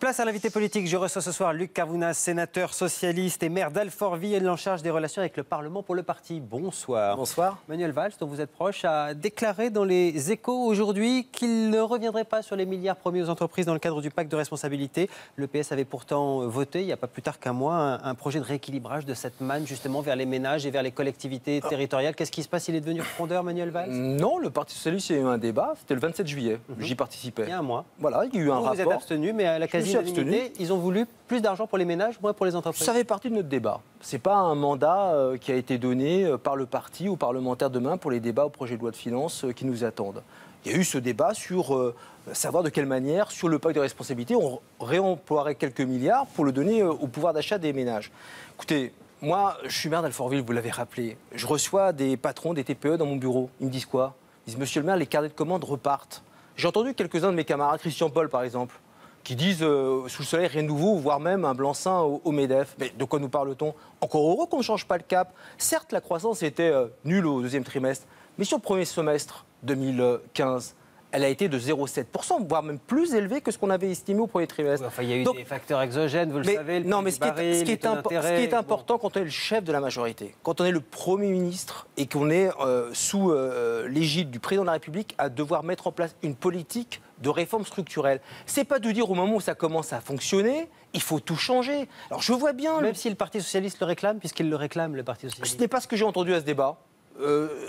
Place à l'invité politique. Je reçois ce soir Luc Carvounas, sénateur socialiste et maire d'Alfortville, en charge des relations avec le Parlement pour le parti. Bonsoir. Bonsoir. Manuel Valls, dont vous êtes proche, a déclaré dans les Échos aujourd'hui qu'il ne reviendrait pas sur les milliards promis aux entreprises dans le cadre du pacte de responsabilité. Le PS avait pourtant voté, il n'y a pas plus tard qu'un mois, un projet de rééquilibrage de cette manne justement vers les ménages et vers les collectivités territoriales. Qu'est-ce qui se passe? Il est devenu frondeur, Manuel Valls? Non, le Parti socialiste, il y a eu un débat. C'était le 27 juillet. J'y participais. Il y a un mois. Voilà, il y a eu un rapport. Vous êtes abstenu, mais à la quasi-unanimité, ils ont voulu plus d'argent pour les ménages, moins pour les entreprises. Ça fait partie de notre débat. Ce n'est pas un mandat qui a été donné par le parti aux parlementaires demain pour les débats au projet de loi de finances qui nous attendent. Il y a eu ce débat sur savoir de quelle manière, sur le pacte de responsabilité, on réemploierait quelques milliards pour le donner au pouvoir d'achat des ménages. Écoutez, moi, je suis maire d'Alfortville, vous l'avez rappelé. Je reçois des patrons des TPE dans mon bureau. Ils me disent quoi? Ils disent, monsieur le maire, les carnets de commandes repartent. J'ai entendu quelques-uns de mes camarades, Christian Paul par exemple, qui disent sous le soleil rien de nouveau, voire même un blanc-seing au MEDEF. Mais de quoi nous parle-t-on? Encore heureux qu'on ne change pas le cap. Certes, la croissance était nulle au deuxième trimestre, mais sur le premier semestre 2015, elle a été de 0,7%, voire même plus élevée que ce qu'on avait estimé au premier trimestre. Oui, enfin, il y a eu des facteurs exogènes, vous le savez. Non, mais ce qui est important quand on est le chef de la majorité, quand on est le Premier ministre et qu'on est sous l'égide du Président de la République, à devoir mettre en place une politique de réforme structurelle. C'est pas de dire au moment où ça commence à fonctionner, il faut tout changer. Alors je vois bien... Même si le Parti socialiste le réclame, puisqu'il le réclame, le Parti socialiste. Ce n'est pas ce que j'ai entendu à ce débat.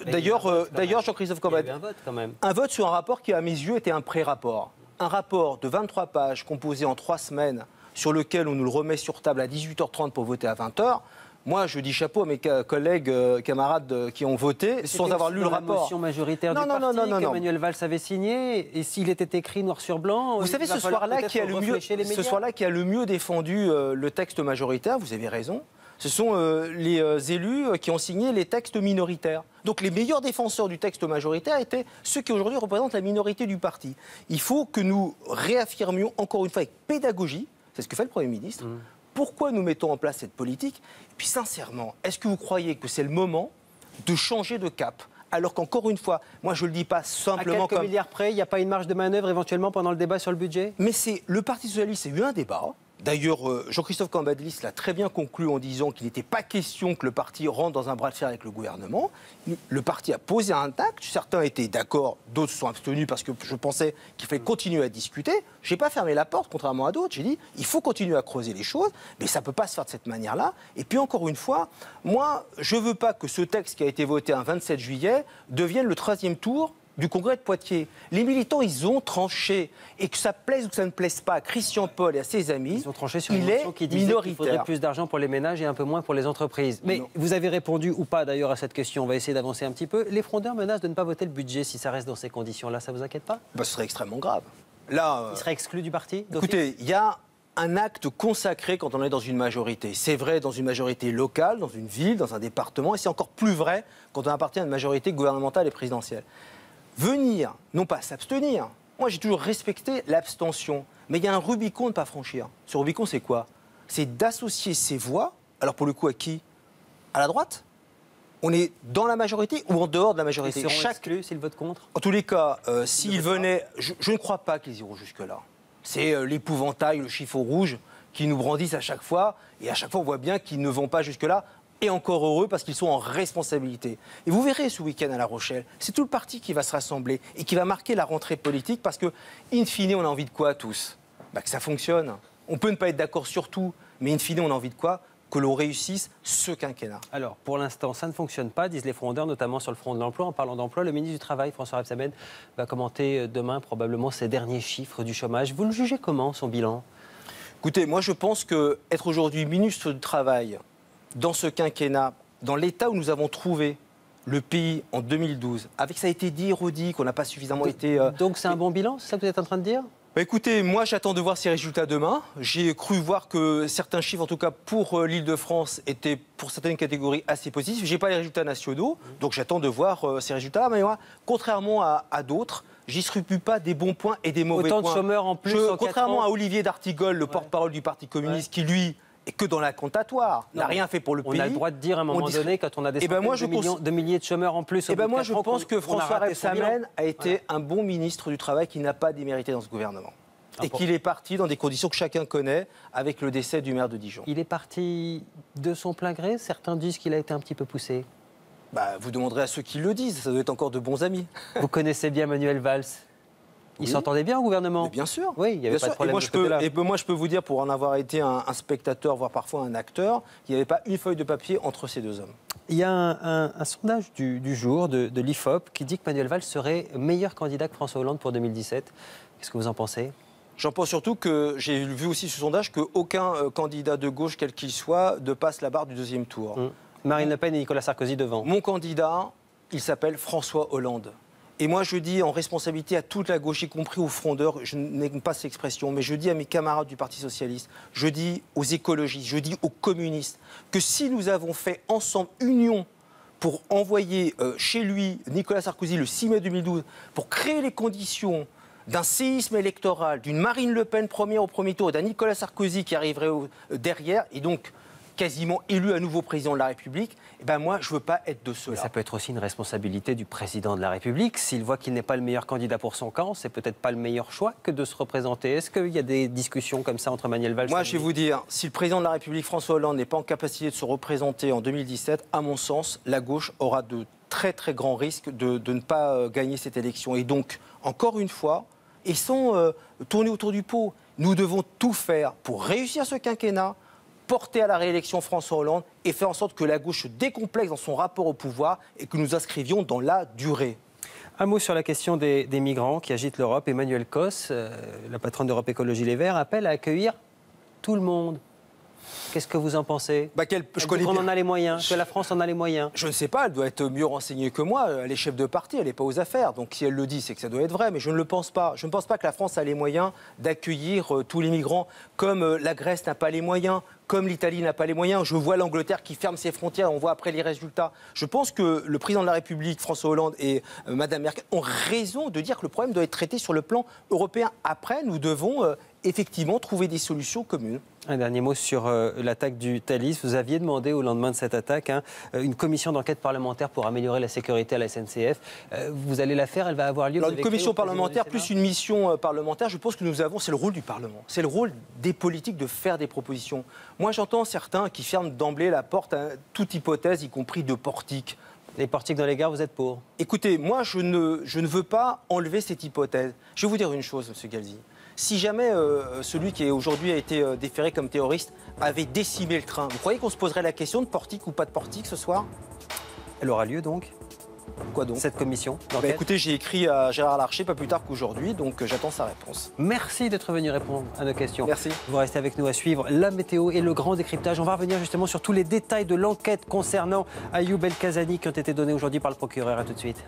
D'ailleurs, Jean-Christophe Cambadélis, il y a eu un vote quand même. Un vote sur un rapport qui, à mes yeux, était un pré-rapport. Un rapport de 23 pages composé en 3 semaines, sur lequel on nous le remet sur table à 18h30 pour voter à 20h. Moi, je dis chapeau à mes collègues, camarades qui ont voté sans avoir lu le rapport. La motion majoritaire du parti qu'Emmanuel Valls avait signé, et s'il était écrit noir sur blanc... Vous savez, ce soir-là qui a le mieux défendu le texte majoritaire, vous avez raison, ce sont les élus qui ont signé les textes minoritaires. Donc les meilleurs défenseurs du texte majoritaire étaient ceux qui aujourd'hui représentent la minorité du parti. Il faut que nous réaffirmions encore une fois avec pédagogie, c'est ce que fait le Premier ministre, pourquoi nous mettons en place cette politique. Et puis sincèrement, est-ce que vous croyez que c'est le moment de changer de cap ? Alors qu'encore une fois, moi je ne le dis pas simplement à quelques milliards près, il n'y a pas une marge de manœuvre éventuellement pendant le débat sur le budget? Mais c'est le Parti socialiste, il y a eu un débat. D'ailleurs, Jean-Christophe Cambadélis l'a très bien conclu en disant qu'il n'était pas question que le parti rentre dans un bras de fer avec le gouvernement. Le parti a posé un acte. Certains étaient d'accord, d'autres se sont abstenus parce que je pensais qu'il fallait continuer à discuter. Je n'ai pas fermé la porte, contrairement à d'autres. J'ai dit il faut continuer à creuser les choses, mais ça ne peut pas se faire de cette manière-là. Et puis encore une fois, moi, je ne veux pas que ce texte qui a été voté un 27 juillet devienne le 3e tour du Congrès de Poitiers. Les militants, ils ont tranché. Et que ça plaise ou que ça ne plaise pas à Christian Paul et à ses amis, ils ont tranché sur une motion qui disait qu'il faudrait plus d'argent pour les ménages et un peu moins pour les entreprises. Mais vous avez répondu ou pas d'ailleurs à cette question. On va essayer d'avancer un petit peu. Les frondeurs menacent de ne pas voter le budget si ça reste dans ces conditions-là. Ça vous inquiète pas? Ce serait extrêmement grave. Là, il serait exclu du parti? Écoutez, il y a un acte consacré quand on est dans une majorité. C'est vrai dans une majorité locale, dans une ville, dans un département, et c'est encore plus vrai quand on appartient à une majorité gouvernementale et présidentielle. Venir, non pas s'abstenir. Moi, j'ai toujours respecté l'abstention. Mais il y a un Rubicon à ne pas franchir. Ce Rubicon, c'est quoi? C'est d'associer ses voix, alors pour le coup, à qui? À la droite? On est dans la majorité ou en dehors de la majorité? Ils seront exclus s'ils votent contre? En tous les cas, s'ils venaient... Je ne crois pas qu'ils iront jusque-là. C'est l'épouvantail, le chiffon rouge qui nous brandissent à chaque fois. Et à chaque fois, on voit bien qu'ils ne vont pas jusque-là. Et encore heureux parce qu'ils sont en responsabilité. Et vous verrez ce week-end à La Rochelle, c'est tout le parti qui va se rassembler et qui va marquer la rentrée politique parce que, in fine, on a envie de quoi tous? Que ça fonctionne. On peut ne pas être d'accord sur tout, mais in fine, on a envie de quoi? Que l'on réussisse ce quinquennat. Alors, pour l'instant, ça ne fonctionne pas, disent les frondeurs, notamment sur le front de l'emploi. En parlant d'emploi, le ministre du Travail, François Rebsamen, va commenter demain probablement ces derniers chiffres du chômage. Vous le jugez comment, son bilan? Écoutez, moi je pense qu'être aujourd'hui ministre du Travail, dans ce quinquennat, dans l'état où nous avons trouvé le pays en 2012, avec ça a été dit et redit qu'on n'a pas suffisamment été... Donc c'est un bon bilan, c'est ça que vous êtes en train de dire? Écoutez, moi j'attends de voir ces résultats demain. J'ai cru voir que certains chiffres, en tout cas pour l'Île-de-France, étaient pour certaines catégories assez positifs. Je n'ai pas les résultats nationaux, donc j'attends de voir ces résultats. Mais moi, contrairement à d'autres, j'y scrupule pas des bons points et des mauvais points. Autant de chômeurs en plus en 4 ans. Contrairement à Olivier d'Artigol, le porte-parole du Parti communiste, qui lui... et que dans la comptatoire, n'a rien fait pour le pays. On a le droit de dire à un moment donné, quand on a des centaines de milliers de chômeurs en plus... moi, je pense que François Rebsamen a été un bon ministre du Travail qui n'a pas démérité dans ce gouvernement. Et qu'il est parti dans des conditions que chacun connaît, avec le décès du maire de Dijon. Il est parti de son plein gré. Certains disent qu'il a été un petit peu poussé. Vous demanderez à ceux qui le disent, ça doit être encore de bons amis. Vous connaissez bien Manuel Valls. Il s'entendait bien au gouvernement. Mais bien sûr. Oui, il n'y avait pas de problème. Et moi, je peux vous dire, pour en avoir été un spectateur, voire parfois un acteur, qu'il n'y avait pas une feuille de papier entre ces deux hommes. Il y a un sondage du jour de l'IFOP qui dit que Manuel Valls serait meilleur candidat que François Hollande pour 2017. Qu'est-ce que vous en pensez ? J'en pense surtout que j'ai vu aussi ce sondage qu'aucun candidat de gauche, quel qu'il soit, ne passe la barre du deuxième tour. Marine Le Pen et Nicolas Sarkozy devant. Mon candidat, il s'appelle François Hollande. Et moi, je dis en responsabilité à toute la gauche, y compris aux frondeurs, je n'aime pas cette expression, mais je dis à mes camarades du Parti socialiste, je dis aux écologistes, je dis aux communistes, que si nous avons fait ensemble union pour envoyer chez lui Nicolas Sarkozy le 6 mai 2012, pour créer les conditions d'un séisme électoral, d'une Marine Le Pen première au premier tour et d'un Nicolas Sarkozy qui arriverait derrière, et donc quasiment élu à nouveau président de la République, moi, je ne veux pas être de ceux-là. Ça peut être aussi une responsabilité du président de la République. S'il voit qu'il n'est pas le meilleur candidat pour son camp, c'est peut-être pas le meilleur choix que de se représenter. Est-ce qu'il y a des discussions comme ça entre Manuel Valls et Moi, je vais vous dire, si le président de la République, François Hollande, n'est pas en capacité de se représenter en 2017, à mon sens, la gauche aura de très très grands risques de ne pas gagner cette élection. Et donc, encore une fois, et sans tourner autour du pot, nous devons tout faire pour réussir ce quinquennat, porter à la réélection François Hollande et faire en sorte que la gauche se décomplexe dans son rapport au pouvoir et que nous inscrivions dans la durée. Un mot sur la question des migrants qui agitent l'Europe. Emmanuel Cos, la patronne d'Europe Écologie Les Verts, appelle à accueillir tout le monde. Qu'est-ce que vous en pensez ? Je connais qu'on bien. en a les moyens, que la France en a les moyens. Je ne sais pas, elle doit être mieux renseignée que moi. Elle est chef de parti, elle n'est pas aux affaires. Donc si elle le dit, c'est que ça doit être vrai. Mais je ne le pense pas. Je ne pense pas que la France a les moyens d'accueillir tous les migrants, comme la Grèce n'a pas les moyens, comme l'Italie n'a pas les moyens. Je vois l'Angleterre qui ferme ses frontières, on voit après les résultats. Je pense que le président de la République, François Hollande, et Madame Merkel ont raison de dire que le problème doit être traité sur le plan européen. Après, nous devons effectivement trouver des solutions communes. Un dernier mot sur l'attaque du Thalys. Vous aviez demandé au lendemain de cette attaque une commission d'enquête parlementaire pour améliorer la sécurité à la SNCF. Vous allez la faire, elle va avoir lieu. Alors, une commission parlementaire plus une mission parlementaire, je pense que nous avons, c'est le rôle du Parlement. C'est le rôle des politiques de faire des propositions. Moi, j'entends certains qui ferment d'emblée la porte à toute hypothèse, y compris de portique. Les portiques dans les gares, vous êtes pour ? Écoutez, moi, je ne veux pas enlever cette hypothèse. Je vais vous dire une chose, M. Galzi. Si jamais celui qui aujourd'hui a été déféré comme terroriste avait décimé le train, vous croyez qu'on se poserait la question de portique ou pas de portique ce soir ? Elle aura lieu donc ? Quoi donc ? Cette commission d'enquête ? Écoutez, j'ai écrit à Gérard Larcher pas plus tard qu'aujourd'hui, donc j'attends sa réponse. Merci d'être venu répondre à nos questions. Merci. Vous restez avec nous à suivre la météo et le grand décryptage. On va revenir justement sur tous les détails de l'enquête concernant Ayoub El Kazani qui ont été donnés aujourd'hui par le procureur. À tout de suite.